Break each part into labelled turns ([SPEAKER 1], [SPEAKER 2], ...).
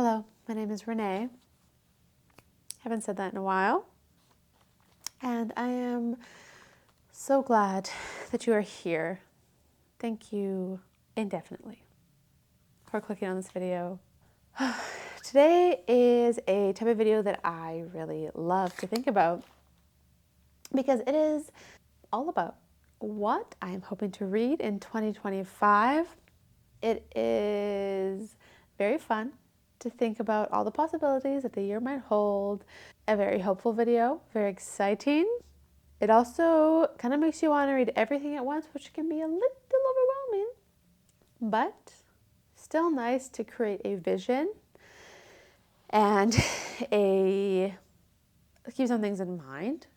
[SPEAKER 1] Hello, my name is Renee. Haven't said that in a while. And I am so glad that you are here. Thank you indefinitely for clicking on this video. Today is a type of video that I really love to think about because it is all about what I am hoping to read in 2025. It is very fun to think about all the possibilities that the year might hold. A very hopeful video, very exciting. It also kind of makes you want to read everything at once, which can be a little overwhelming, but still nice to create a vision and keep some things in mind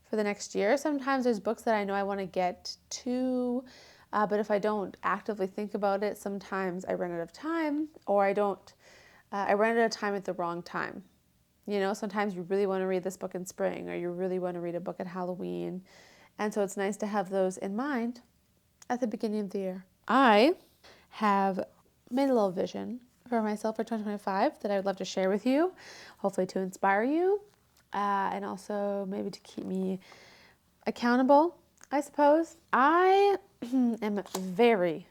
[SPEAKER 1] for the next year. Sometimes there's books that I know I want to get to, but if I don't actively think about it, sometimes I run out of time, or I run out of time at the wrong time. You know, sometimes you really want to read this book in spring, or you really want to read a book at Halloween. And so it's nice to have those in mind at the beginning of the year. I have made a little vision for myself for 2025 that I would love to share with you, hopefully to inspire you, and also maybe to keep me accountable, I suppose. I am very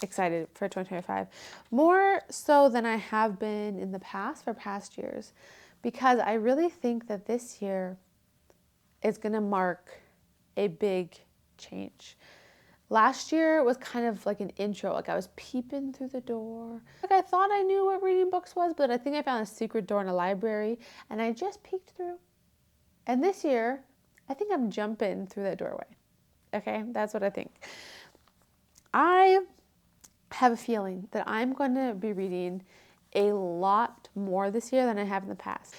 [SPEAKER 1] excited for 2025, more so than I have been in the past for past years, because I really think that this year is going to mark a big change. Last year was kind of like an intro, like I was peeping through the door. Like I thought I knew what reading books was, but I think I found a secret door in a library and I just peeked through. And this year, I think I'm jumping through that doorway. Okay, that's what I think. I have a feeling that I'm going to be reading a lot more this year than I have in the past.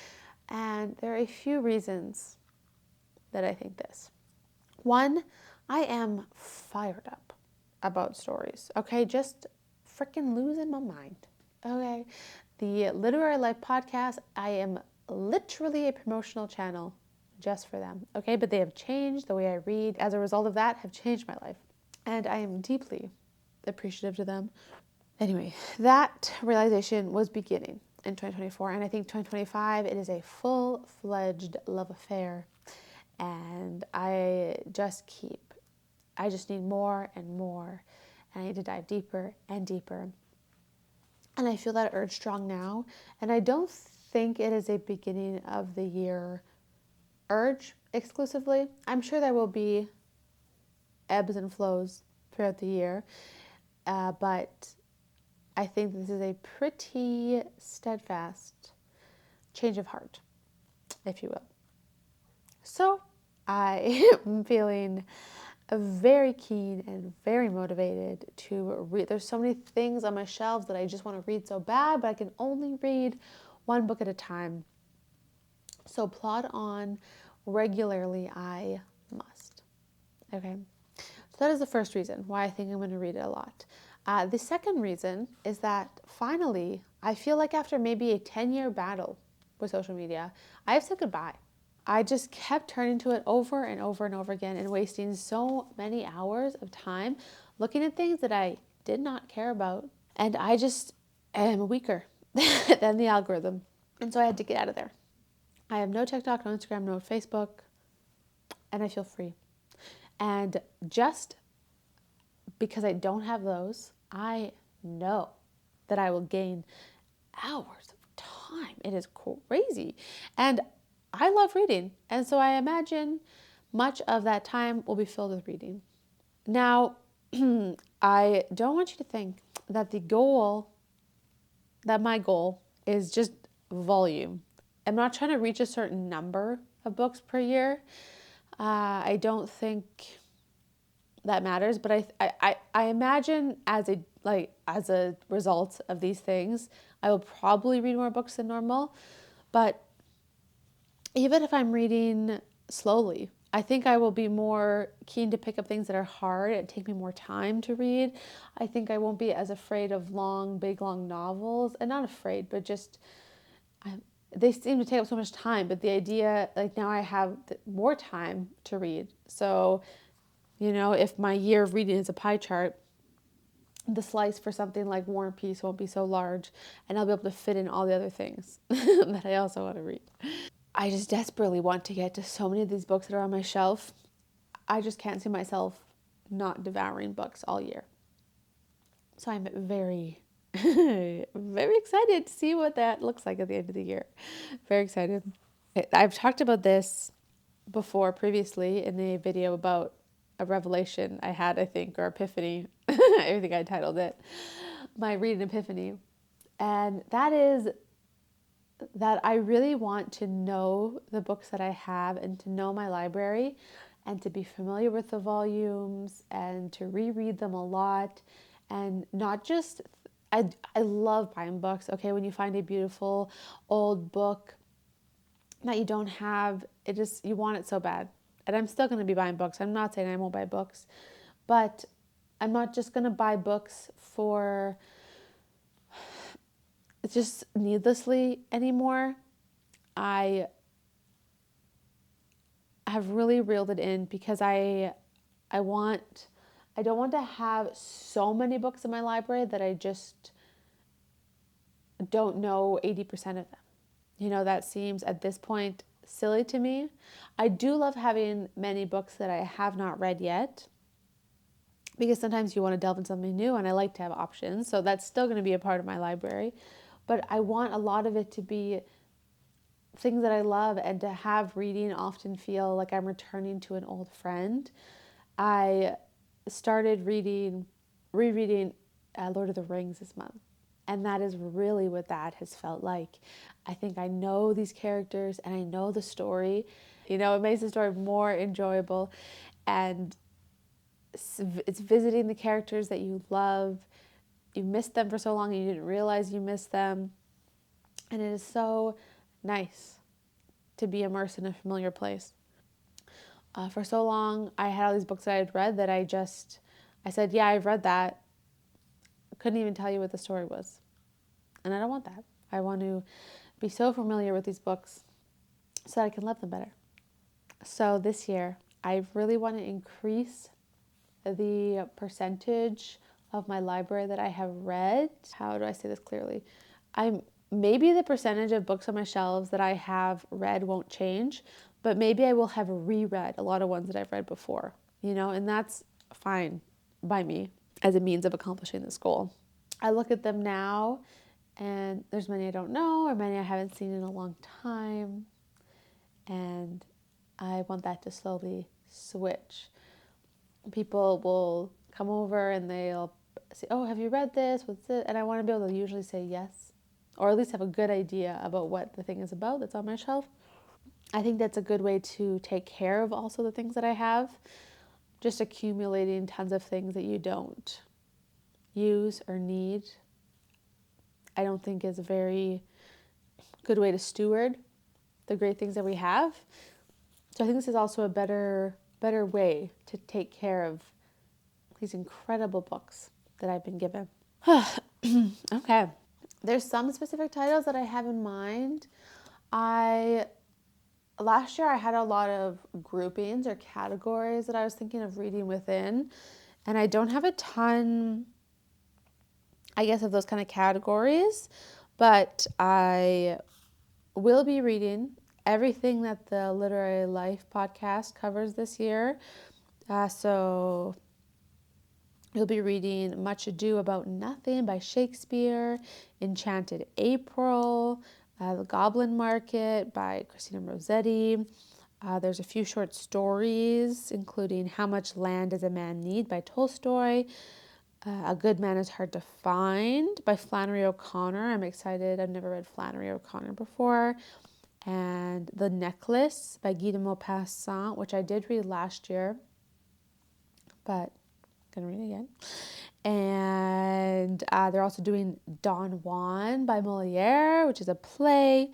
[SPEAKER 1] And there are a few reasons that I think this. One, I am fired up about stories. Okay, just freaking losing my mind. Okay, the Literary Life podcast, I am literally a promotional channel just for them. Okay, but they have changed the way I read. As a result of that, have changed my life. And I am deeply appreciative to them. Anyway, that realization was beginning in 2024, and I think 2025, it is a full-fledged love affair, and I just need more and more, and I need to dive deeper and deeper, and I feel that urge strong now, and I don't think it is a beginning of the year urge exclusively. I'm sure there will be ebbs and flows throughout the year, but I think this is a pretty steadfast change of heart, if you will. So I am feeling very keen and very motivated to read. There's so many things on my shelves that I just want to read so bad, but I can only read one book at a time. So plod on regularly, I must. Okay. So that is the first reason why I think I'm going to read it a lot. The second reason is that finally, I feel like after maybe a 10-year battle with social media, I have said goodbye. I just kept turning to it over and over and over again and wasting so many hours of time looking at things that I did not care about. And I just am weaker than the algorithm. And so I had to get out of there. I have no TikTok, no Instagram, no Facebook, and I feel free. And just because I don't have those, I know that I will gain hours of time. It is crazy. And I love reading. And so I imagine much of that time will be filled with reading. Now, I don't want you to think that my goal is just volume. I'm not trying to reach a certain number of books per year. I don't think that matters, but I imagine as a result of these things, I will probably read more books than normal. But even if I'm reading slowly, I think I will be more keen to pick up things that are hard and take me more time to read. I think I won't be as afraid of big long novels, and not afraid, but just they seem to take up so much time. But the idea, like now I have more time to read. So, you know, if my year of reading is a pie chart, the slice for something like War and Peace won't be so large, and I'll be able to fit in all the other things that I also want to read. I just desperately want to get to so many of these books that are on my shelf. I just can't see myself not devouring books all year. So I'm very, very excited to see what that looks like at the end of the year. Very excited. I've talked about this before previously in a video about a revelation I had, I think, or epiphany. I think I titled it my reading epiphany. And that is that I really want to know the books that I have and to know my library and to be familiar with the volumes and to reread them a lot and not just, I love buying books. Okay, when you find a beautiful old book that you don't have, it just, you want it so bad. And I'm still going to be buying books. I'm not saying I won't buy books, but I'm not just going to buy books for just needlessly anymore. I have really reeled it in because I don't want to have so many books in my library that I just don't know 80% of them. You know, that seems at this point silly to me. I do love having many books that I have not read yet because sometimes you want to delve into something new and I like to have options. So that's still going to be a part of my library. But I want a lot of it to be things that I love and to have reading often feel like I'm returning to an old friend. I started rereading Lord of the Rings this month. And that is really what that has felt like. I think I know these characters and I know the story. You know, it makes the story more enjoyable. And it's visiting the characters that you love. You missed them for so long and you didn't realize you missed them. And it is so nice to be immersed in a familiar place. For so long, I had all these books that I had read that I said, yeah, I've read that. Couldn't even tell you what the story was. And I don't want that. I want to be so familiar with these books so that I can love them better. So this year, I really want to increase the percentage of my library that I have read. How do I say this clearly? Maybe the percentage of books on my shelves that I have read won't change, but maybe I will have reread a lot of ones that I've read before, you know, and that's fine by me as a means of accomplishing this goal. I look at them now and there's many I don't know or many I haven't seen in a long time. And I want that to slowly switch. People will come over and they'll say, oh, have you read this? What's it? And I want to be able to usually say yes, or at least have a good idea about what the thing is about that's on my shelf. I think that's a good way to take care of also the things that I have. Just accumulating tons of things that you don't use or need, I don't think is a very good way to steward the great things that we have. So I think this is also a better way to take care of these incredible books that I've been given. Okay. There's some specific titles that I have in mind. Last year I had a lot of groupings or categories that I was thinking of reading within, and I don't have a ton, I guess, of those kind of categories, but I will be reading everything that the Literary Life podcast covers this year. So you'll be reading Much Ado About Nothing by Shakespeare, Enchanted April, The Goblin Market by Christina Rossetti. There's a few short stories, including How Much Land Does a Man Need by Tolstoy, A Good Man Is Hard to Find by Flannery O'Connor. I'm excited. I've never read Flannery O'Connor before. And The Necklace by Guy de Maupassant, which I did read last year, but I'm going to read it again. And they're also doing Don Juan by Molière, which is a play.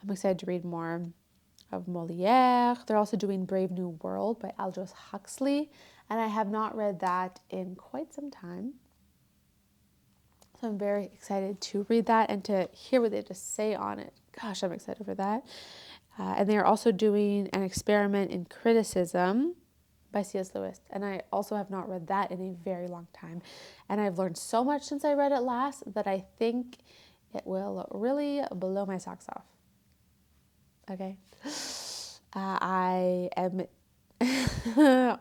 [SPEAKER 1] I'm excited to read more of Molière. They're also doing Brave New World by Alduos Huxley, and I have not read that in quite some time. So I'm very excited to read that and to hear what they have to say on it. Gosh, I'm excited for that. And they are also doing An Experiment in Criticism by C.S. Lewis. And I also have not read that in a very long time. And I've learned so much since I read it last that I think it will really blow my socks off. Okay. I am, that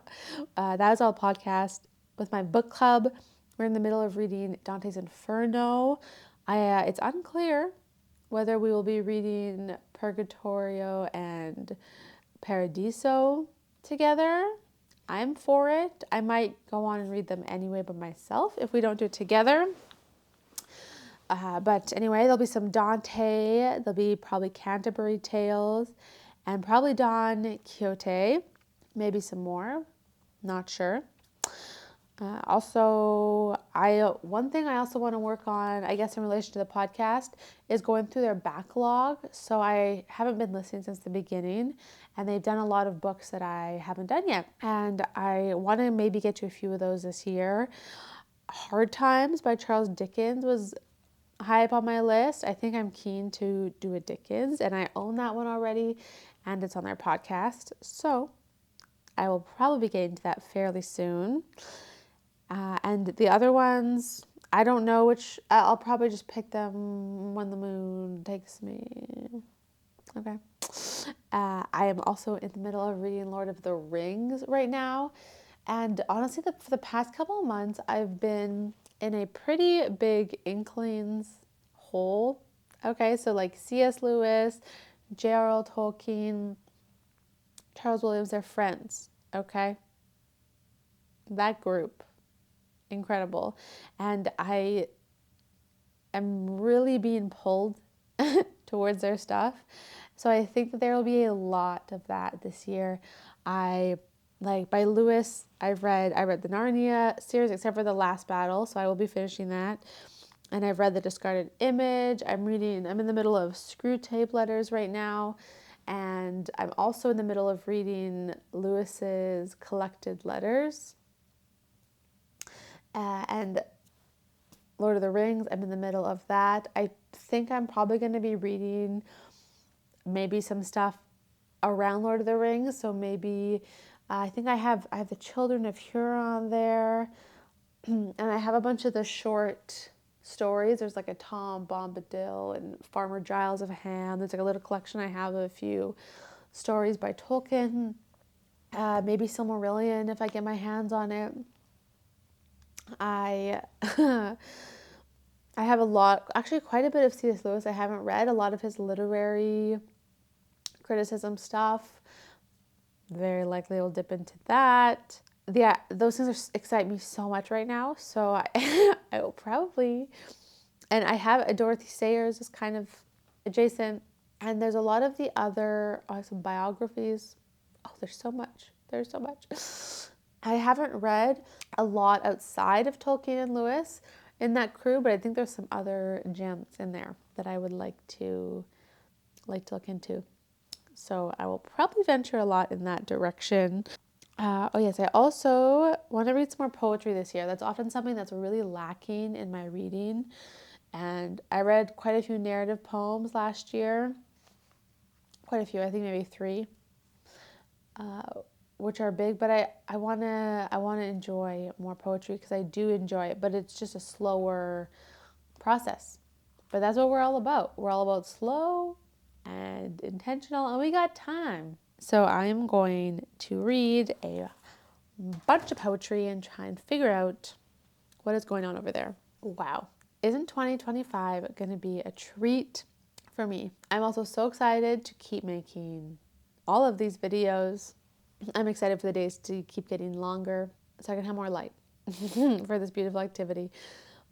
[SPEAKER 1] was all podcast with my book club. We're in the middle of reading Dante's Inferno. It's unclear whether we will be reading Purgatorio and Paradiso together. I'm for it. I might go on and read them anyway by myself if we don't do it together. But anyway, there'll be some Dante. There'll be probably Canterbury Tales and probably Don Quixote. Maybe some more. Not sure. One thing I also want to work on, I guess in relation to the podcast, is going through their backlog. So I haven't been listening since the beginning, and they've done a lot of books that I haven't done yet. And I want to maybe get to a few of those this year. Hard Times by Charles Dickens was high up on my list. I think I'm keen to do a Dickens, and I own that one already, and it's on their podcast. So I will probably be getting to that fairly soon. And the other ones, I don't know which. I'll probably just pick them when the moon takes me. Okay. I am also in the middle of reading Lord of the Rings right now. And honestly, for the past couple of months, I've been in a pretty big Inklings hole. Okay, so like C.S. Lewis, J.R.R. Tolkien, Charles Williams, they're friends. Okay. That group. Incredible. And I am really being pulled towards their stuff. So I think that there will be a lot of that this year. By Lewis, I read the Narnia series except for The Last Battle, so I will be finishing that. And I've read The Discarded Image. I'm in the middle of Screwtape letters right now. And I'm also in the middle of reading Lewis's collected letters. And Lord of the Rings, I'm in the middle of that. I think I'm probably going to be reading maybe some stuff around Lord of the Rings. So maybe, I think I have the Children of Huron there. And I have a bunch of the short stories. There's like a Tom Bombadil and Farmer Giles of Ham. There's like a little collection I have of a few stories by Tolkien. Maybe Silmarillion if I get my hands on it. I have quite a bit of C.S. Lewis I haven't read, a lot of his literary criticism stuff. Very likely I'll dip into that. Yeah, those things excite me so much right now, so I will probably, and I have a Dorothy Sayers is kind of adjacent, and there's a lot of the other, some biographies. Oh, there's so much. I haven't read a lot outside of Tolkien and Lewis in that crew, but I think there's some other gems in there that I would like to look into. So I will probably venture a lot in that direction. Yes, I also want to read some more poetry this year. That's often something that's really lacking in my reading. And I read quite a few narrative poems last year. Quite a few, I think maybe 3. Which are big, but I wanna enjoy more poetry because I do enjoy it, but it's just a slower process. But that's what we're all about. We're all about slow and intentional, and we got time. So I'm going to read a bunch of poetry and try and figure out what is going on over there. Wow. Isn't 2025 going to be a treat for me? I'm also so excited to keep making all of these videos. I'm excited for the days to keep getting longer so I can have more light for this beautiful activity.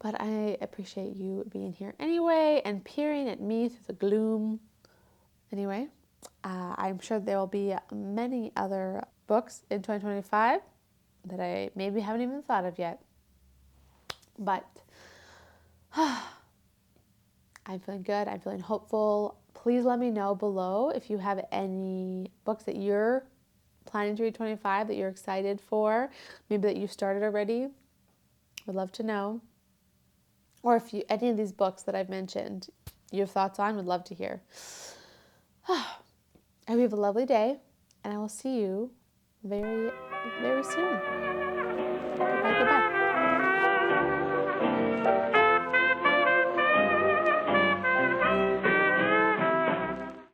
[SPEAKER 1] But I appreciate you being here anyway and peering at me through the gloom. Anyway, I'm sure there will be many other books in 2025 that I maybe haven't even thought of yet. But I'm feeling good. I'm feeling hopeful. Please let me know below if you have any books that you're planning to read 25 that you're excited for, maybe that you started already. Would love to know. Or if any of these books that I've mentioned you have thoughts on, would love to hear. I hope you have a lovely day, and I will see you very, very soon.